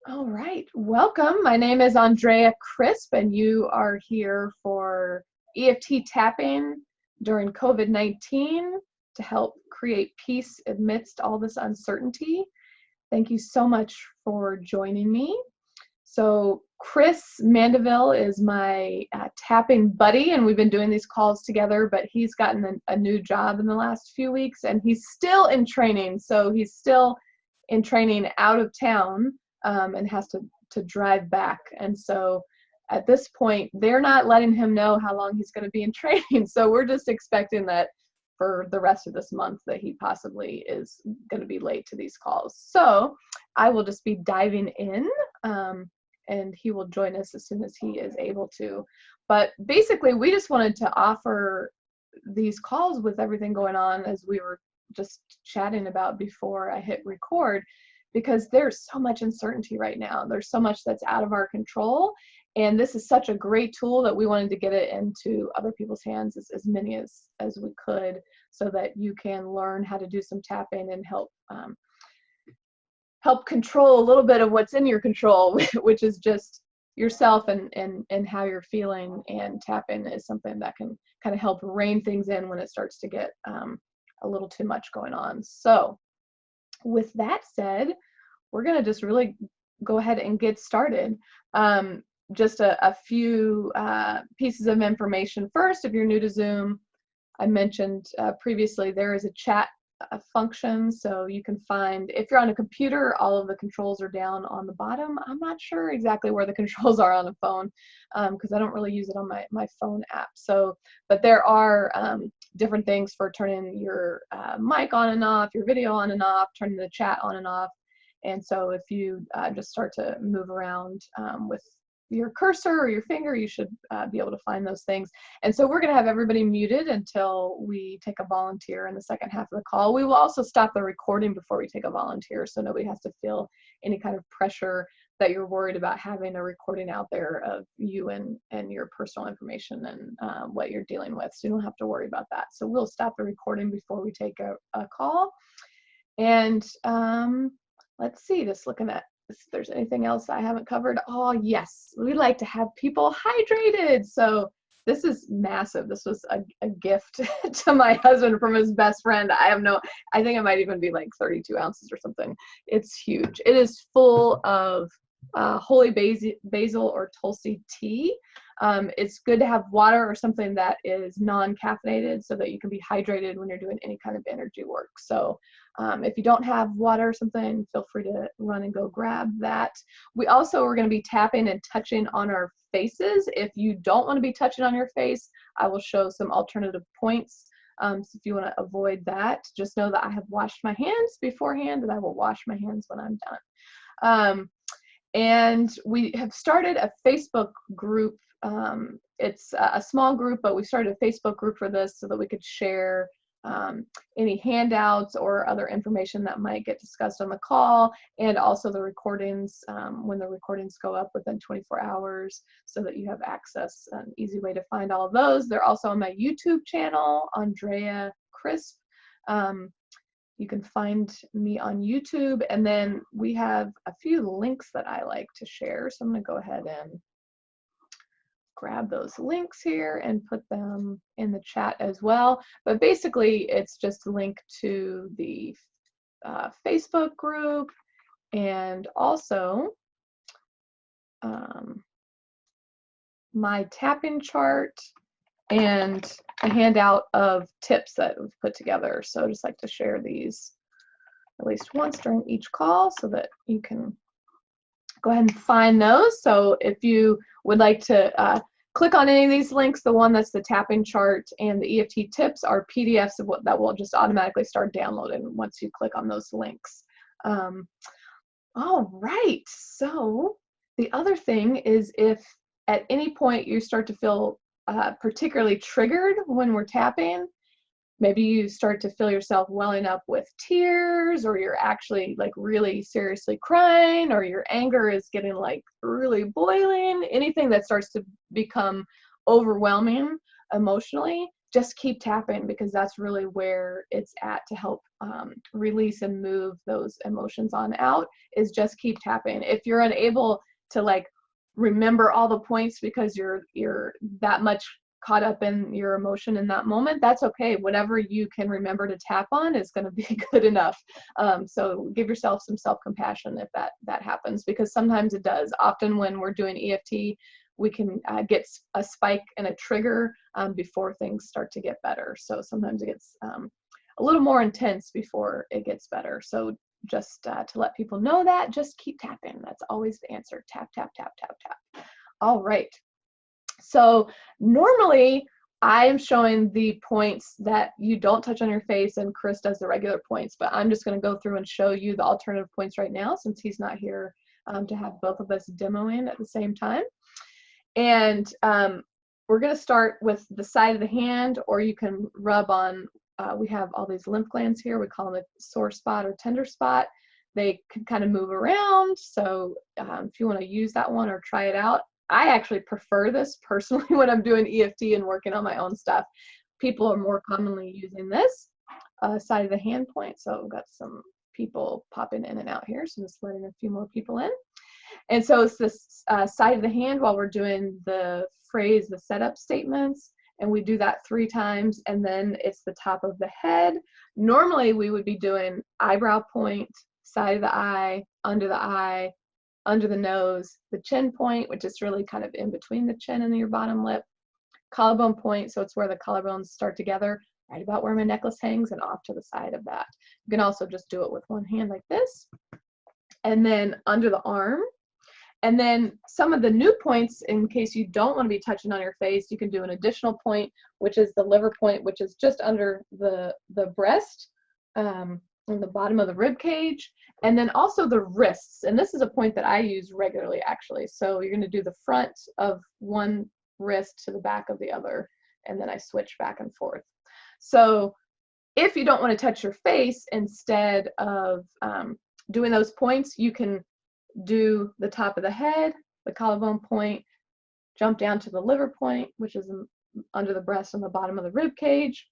All right, welcome. My name is Andrea Crisp, and you are here for EFT tapping during COVID-19 to help create peace amidst all this uncertainty. Thank you so much for joining me. So Chris Mandeville is my tapping buddy, and we've been doing these calls together, but he's gotten a new job in the last few weeks, and he's still in training. So he's still in training out of town and has to drive back. And so at this point, they're not letting him know how long he's going to be in training. So we're just expecting that for the rest of this month that he possibly is going to be late to these calls. So I will just be diving in and he will join us as soon as he is able to. But basically, we just wanted to offer these calls with everything going on as we were just chatting about before I hit record, because there's so much uncertainty right now. There's so much that's out of our control. And this is such a great tool that we wanted to get it into other people's hands, as many as we could, so that you can learn how to do some tapping and help control a little bit of what's in your control, which is just yourself and how you're feeling. And tapping is something that can kind of help rein things in when it starts to get a little too much going on. So with that said, we're going to just really go ahead and get started. Just a few pieces of information. First, if you're new to Zoom, I mentioned previously there is a chat function, so you can find, if you're on a computer, all of the controls are down on the bottom. I'm not sure exactly where the controls are on a phone because I don't really use it on my phone app. So, but there are different things for turning your mic on and off, your video on and off, turning the chat on and off. And so if you just start to move around with your cursor or your finger, you should be able to find those things. And so we're going to have everybody muted until we take a volunteer in the second half of the call. We will also stop the recording before we take a volunteer, so nobody has to feel any kind of pressure that you're worried about having a recording out there of you and your personal information and what you're dealing with. So you don't have to worry about that. So we'll stop the recording before we take a call. And let's see, just looking at if there's anything else I haven't covered. Oh yes, we like to have people hydrated. So this is massive. This was a gift to my husband from his best friend. I think it might even be like 32 ounces or something. It's huge. It is full of holy basil or tulsi tea. It's good to have water or something that is non-caffeinated so that you can be hydrated when you're doing any kind of energy work. So if you don't have water or something, feel free to run and go grab that. We also are going to be tapping and touching on our faces. If you don't want to be touching on your face, I will show some alternative points. So if you want to avoid that, just know that I have washed my hands beforehand and I will wash my hands when I'm done. And we have started a Facebook group. It's a small group, but we started a Facebook group for this so that we could share any handouts or other information that might get discussed on the call, and also the recordings when the recordings go up within 24 hours so that you have access, an easy way to find all of those. They're also on my YouTube channel, Andrea Crisp. You can find me on YouTube, and then we have a few links that I like to share. So I'm going to go ahead and grab those links here and put them in the chat as well. But basically, it's just a link to the Facebook group and also my tapping chart and a handout of tips that we've put together. So I just like to share these at least once during each call so that you can go ahead and find those. So if you would like to click on any of these links, the one that's the tapping chart and the EFT tips are PDFs of that will just automatically start downloading once you click on those links. All right, so the other thing is, if at any point you start to feel particularly triggered when we're tapping, maybe you start to feel yourself welling up with tears, or you're actually like really seriously crying, or your anger is getting like really boiling, anything that starts to become overwhelming emotionally, just keep tapping, because that's really where it's at to help release and move those emotions on out, is just keep tapping. If you're unable to like remember all the points because you're that much caught up in your emotion in that moment, that's okay. Whatever you can remember to tap on is going to be good enough. So give yourself some self-compassion if that happens, because sometimes it does. Often when we're doing EFT, we can get a spike and a trigger before things start to get better. So sometimes it gets a little more intense before it gets better. So just to let people know that, just keep tapping. That's always the answer. Tap, tap, tap, tap, tap. All right. So normally I am showing the points that you don't touch on your face, and Chris does the regular points, but I'm just going to go through and show you the alternative points right now, since he's not here to have both of us demoing at the same time. And we're going to start with the side of the hand, or you can rub on, we have all these lymph glands here. We call them a sore spot or tender spot. They can kind of move around. So if you want to use that one or try it out, I actually prefer this personally when I'm doing EFT and working on my own stuff. People are more commonly using this side of the hand point. So we've got some people popping in and out here. So I'm just letting a few more people in. And so it's this side of the hand while we're doing the phrase, the setup statements, and we do that 3 times, and then it's the top of the head. Normally we would be doing eyebrow point, side of the eye, under the nose, the chin point, which is really kind of in between the chin and your bottom lip, collarbone point, so it's where the collarbones start together, right about where my necklace hangs, and off to the side of that. You can also just do it with one hand like this, and then under the arm. And then some of the new points, in case you don't want to be touching on your face, you can do an additional point, which is the liver point, which is just under the breast, on the bottom of the rib cage, and then also the wrists. And this is a point that I use regularly, actually. So you're going to do the front of one wrist to the back of the other, and then I switch back and forth. So if you don't want to touch your face, instead of doing those points, you can do the top of the head, the collarbone point, jump down to the liver point, which is under the breast on the bottom of the rib cage,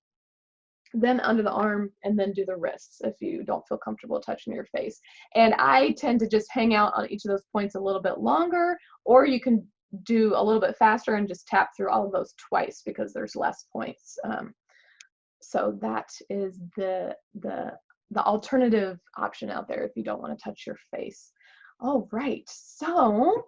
then under the arm, and then do the wrists if you don't feel comfortable touching your face. And I tend to just hang out on each of those points a little bit longer, or you can do a little bit faster and just tap through all of those twice because there's less points. So that is the alternative option out there if you don't want to touch your face. All right, so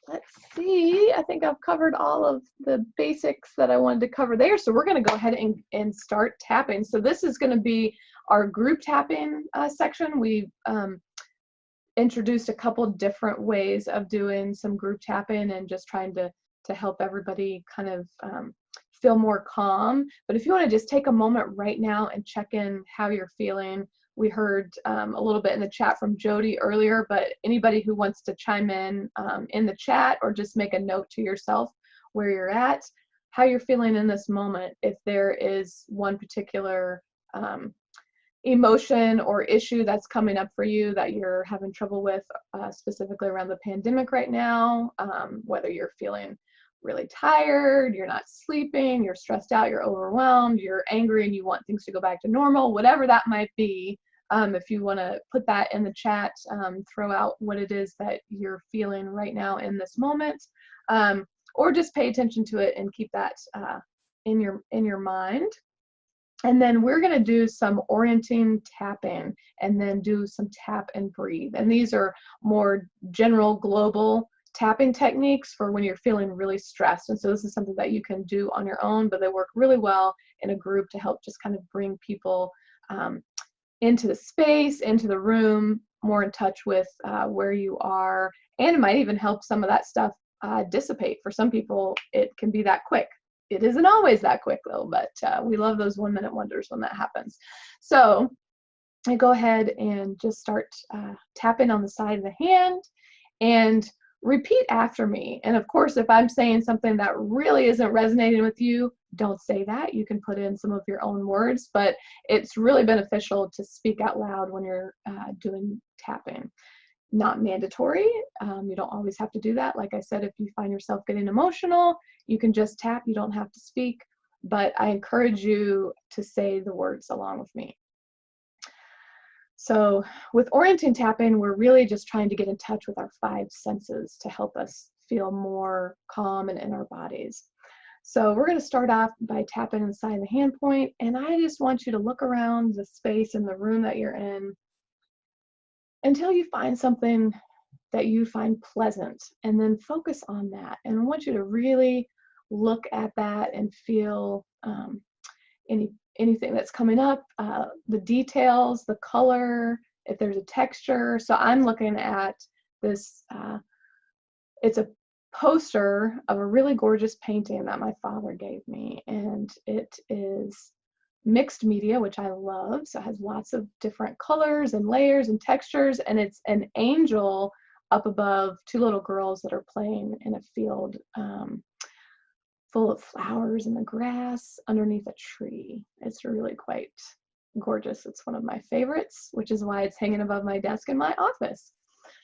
let's see. I think I've covered all of the basics that I wanted to cover there. So we're going to go ahead and start tapping. So this is going to be our group tapping section. We've introduced a couple different ways of doing some group tapping and just trying to help everybody kind of feel more calm. But if you want to just take a moment right now and check in how you're feeling. We heard a little bit in the chat from Jody earlier, but anybody who wants to chime in the chat, or just make a note to yourself where you're at, how you're feeling in this moment. If there is one particular emotion or issue that's coming up for you that you're having trouble with, specifically around the pandemic right now, whether you're feeling really tired, you're not sleeping, you're stressed out, you're overwhelmed, you're angry and you want things to go back to normal, whatever that might be. If you want to put that in the chat, throw out what it is that you're feeling right now in this moment, or just pay attention to it and keep that in your mind. And then we're going to do some orienting tapping, and then do some tap and breathe. And these are more general, global tapping techniques for when you're feeling really stressed. And so this is something that you can do on your own, but they work really well in a group to help just kind of bring people into the space, into the room, more in touch with where you are. And it might even help some of that stuff dissipate. For some people, it can be that quick. It isn't always that quick though, but we love those 1-minute wonders when that happens. So I go ahead and just start tapping on the side of the hand, and repeat after me. And of course, if I'm saying something that really isn't resonating with you, don't say that. You can put in some of your own words, but it's really beneficial to speak out loud when you're doing tapping. Not mandatory. You don't always have to do that. Like I said, if you find yourself getting emotional, you can just tap. You don't have to speak. but I encourage you to say the words along with me. So with orienting tapping, we're really just trying to get in touch with our 5 senses to help us feel more calm and in our bodies. So we're going to start off by tapping inside the hand point, and I just want you to look around the space in the room that you're in until you find something that you find pleasant, and then focus on that. And I want you to really look at that and feel anything that's coming up, the details, the color, if there's a texture. So I'm looking at this, it's a poster of a really gorgeous painting that my father gave me, and it is mixed media, which I love. So it has lots of different colors and layers and textures, and it's an angel up above 2 little girls that are playing in a field full of flowers and the grass underneath a tree. It's really quite gorgeous. It's one of my favorites, which is why it's hanging above my desk in my office.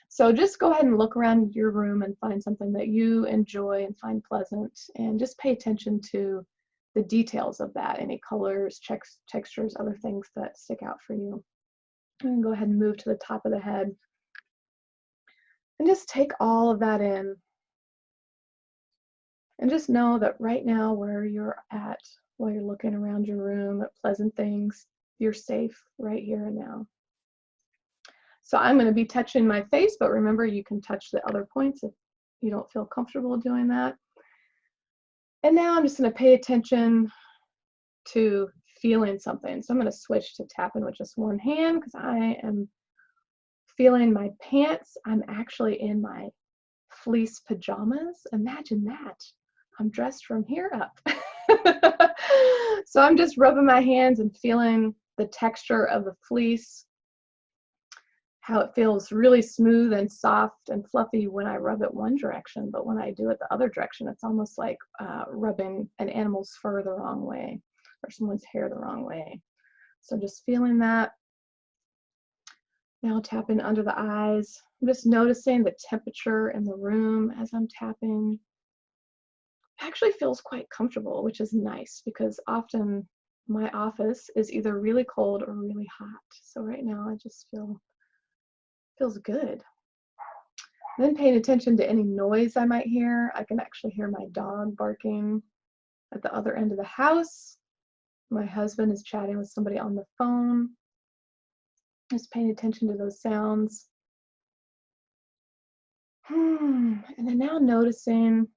So just go ahead and look around your room and find something that you enjoy and find pleasant, and just pay attention to the details of that, any colors, textures, other things that stick out for you. And go ahead and move to the top of the head and just take all of that in. And just know that right now, where you're at, while you're looking around your room at pleasant things, you're safe right here and now. So I'm going to be touching my face, but remember, you can touch the other points if you don't feel comfortable doing that. And now I'm just going to pay attention to feeling something. So I'm going to switch to tapping with just one hand because I am feeling my pants. I'm actually in my fleece pajamas. Imagine that. I'm dressed from here up. So I'm just rubbing my hands and feeling the texture of the fleece, how it feels really smooth and soft and fluffy when I rub it one direction, but when I do it the other direction, it's almost like rubbing an animal's fur the wrong way or someone's hair the wrong way. So just feeling that. Now tapping under the eyes. I'm just noticing the temperature in the room as I'm tapping. Actually feels quite comfortable, which is nice because often my office is either really cold or really hot. So right now I just feels good. Then paying attention to any noise I might hear. I can actually hear my dog barking at the other end of the house. My husband is chatting with somebody on the phone. Just paying attention to those sounds. And then now noticing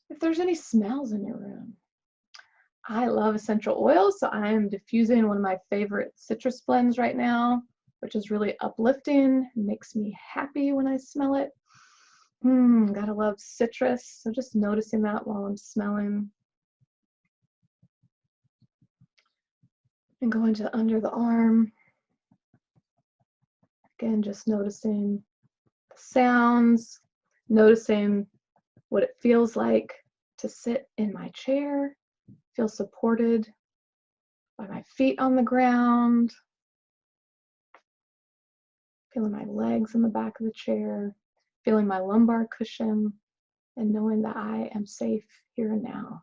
if there's any smells in your room. I love essential oils, so I am diffusing one of my favorite citrus blends right now, which is really uplifting, makes me happy when I smell it. Gotta love citrus, so just noticing that while I'm smelling. And going to under the arm. Again, just noticing the sounds, noticing what it feels like to sit in my chair, feel supported by my feet on the ground, feeling my legs in the back of the chair, feeling my lumbar cushion, and knowing that I am safe here and now.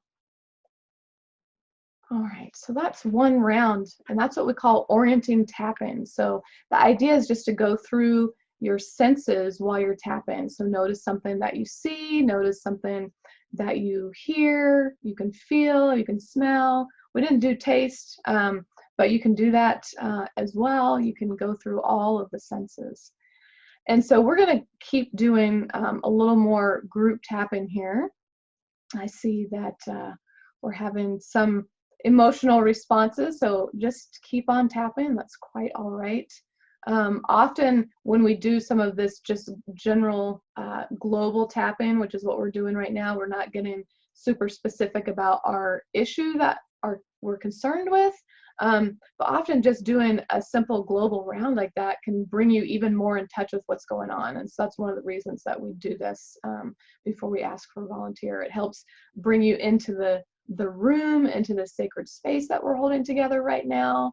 All right, so that's one round, and that's what we call orienting tapping. So the idea is just to go through your senses while you're tapping. So notice something that you see, notice something that you hear, you can feel, you can smell. We didn't do taste, but you can do that as well. You can go through all of the senses. And so we're going to keep doing a little more group tapping here. I see that we're having some emotional responses, so just keep on tapping. That's quite all right. Often when we do some of this just general global tapping, which is what we're doing right now, we're not getting super specific about our issue that we're concerned with, but often just doing a simple global round like that can bring you even more in touch with what's going on. And so that's one of the reasons that we do this before we ask for a volunteer. It helps bring you into the room, into the sacred space that we're holding together right now,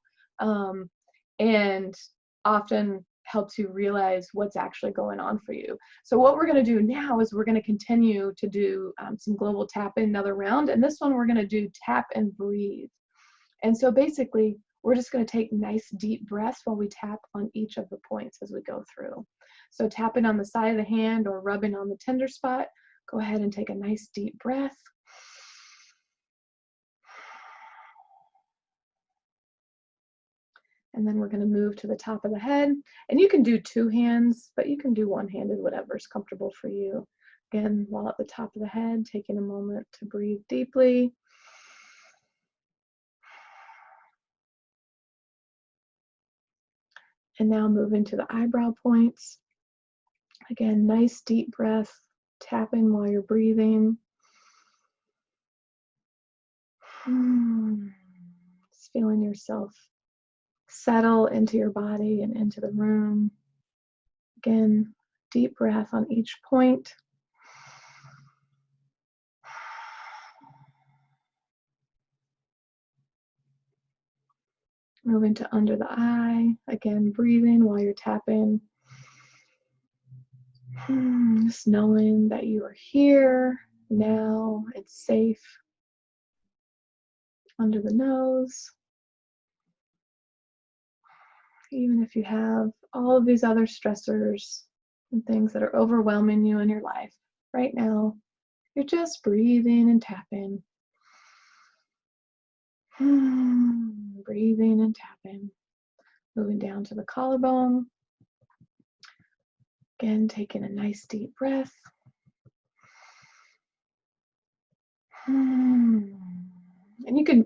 and often helps you realize what's actually going on for you. So what we're going to do now is we're going to continue to do some global tapping, another round. And this one we're going to do tap and breathe. And so basically, we're just going to take nice deep breaths while we tap on each of the points as we go through. So tapping on the side of the hand or rubbing on the tender spot, go ahead and take a nice deep breath. And then we're going to move to the top of the head. And you can do two hands, but you can do one-handed, whatever's comfortable for you. Again, while at the top of the head, taking a moment to breathe deeply. And now moving to the eyebrow points. Again, nice deep breath, tapping while you're breathing. Just feeling yourself settle into your body and into the room. Again, deep breath on each point. Moving to under the eye. Again, breathing while you're tapping. Just knowing that you are here now. It's safe. Under the nose. Even if you have all of these other stressors and things that are overwhelming you in your life, right now, you're just breathing and tapping. Breathing and tapping. Moving down to the collarbone. Again, taking a nice deep breath. And you can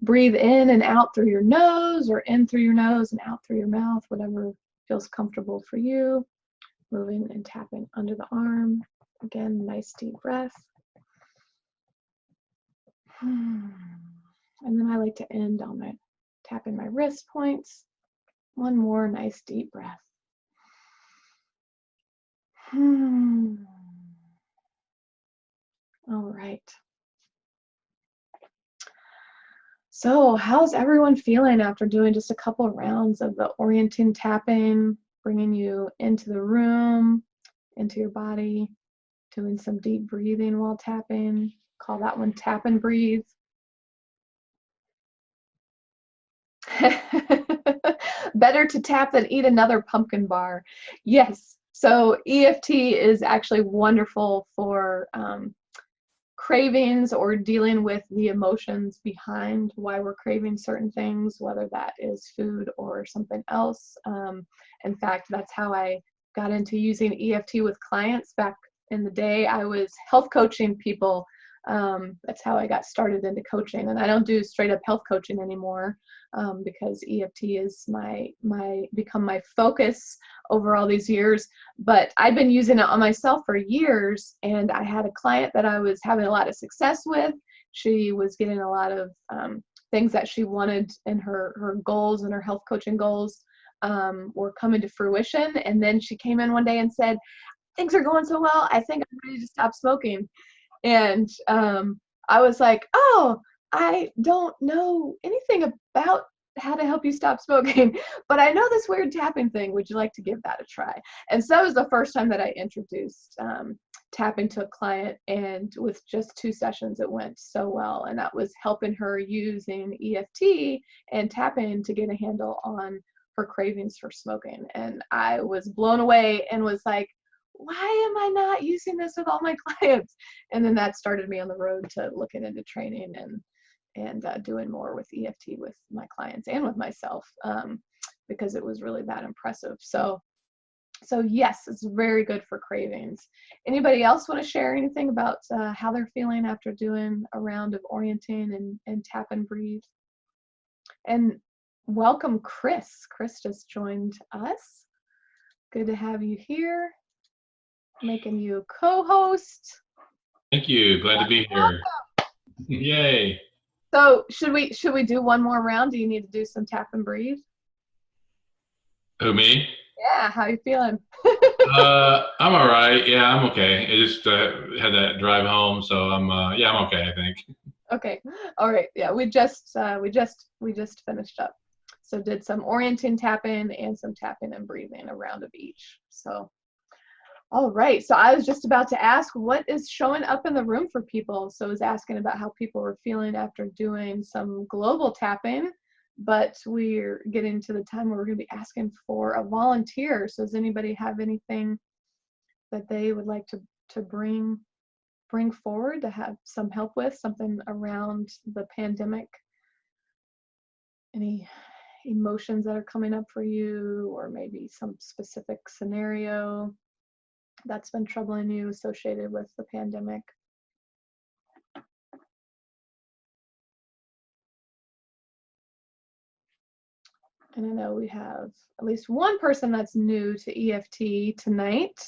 breathe in and out through your nose, or in through your nose and out through your mouth, whatever feels comfortable for you. Moving and tapping under the arm. Again, nice deep breath. And then I like to end on my tapping my wrist points. One more nice deep breath. All right. So how's everyone feeling after doing just a couple of rounds of the Orienting Tapping, bringing you into the room, into your body, doing some deep breathing while tapping? Call that one tap and breathe. Better to tap than eat another pumpkin bar. Yes. So EFT is actually wonderful for cravings or dealing with the emotions behind why we're craving certain things, whether that is food or something else. In fact, that's how I got into using EFT with clients back in the day. I was health coaching people. That's how I got started into coaching, and I don't do straight up health coaching anymore because EFT is become my focus over all these years. But I've been using it on myself for years, and I had a client that I was having a lot of success with. She was getting a lot of things that she wanted in her goals, and her health coaching goals were coming to fruition. And then she came in one day and said, "Things are going so well, I think I'm ready to stop smoking." And I was like, "Oh, I don't know anything about how to help you stop smoking, but I know this weird tapping thing. Would you like to give that a try?" And so that was the first time that I introduced tapping to a client, and with just 2 sessions, it went so well. And that was helping her using EFT and tapping to get a handle on her cravings for smoking. And I was blown away and was like, why am I not using this with all my clients? And then that started me on the road to looking into training and doing more with EFT with my clients and with myself because it was really that impressive. So yes, it's very good for cravings. Anybody else want to share anything about how they're feeling after doing a round of orienting and tap and breathe? And welcome, Chris. Chris just joined us. Good to have you here. Making you a co-host. Thank you. Glad to be here. Yay. So should we do one more round? Do you need to do some tap and breathe? Who, me? Yeah, how you feeling? I'm all right. Yeah, I'm okay. I just had that drive home, so I'm okay, I think. Okay. All right. Yeah, we just finished up. So did some orienting tapping and some tapping and breathing, a round of each. So, all right. So I was just about to ask what is showing up in the room for people. So I was asking about how people were feeling after doing some global tapping, but we're getting to the time where we're going to be asking for a volunteer. So does anybody have anything that they would like to bring forward to have some help with, something around the pandemic? Any emotions that are coming up for you, or maybe some specific scenario that's been troubling you associated with the pandemic? And I know we have at least one person that's new to EFT tonight.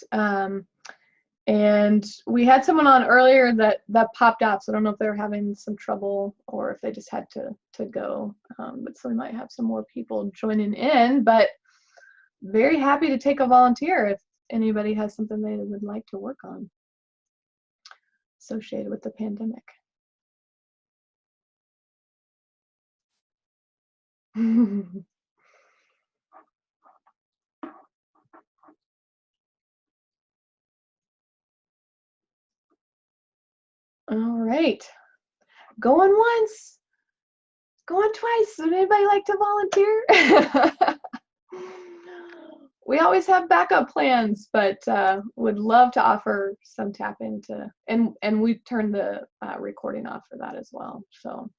And we had someone on earlier that popped off, so I don't know if they're having some trouble or if they just had to go. But so we might have some more people joining in, but very happy to take a volunteer if anybody has something they would like to work on associated with the pandemic. All right, going once, going twice. Would anybody like to volunteer? We always have backup plans, but would love to offer some tap into, and we turned the recording off for that as well. So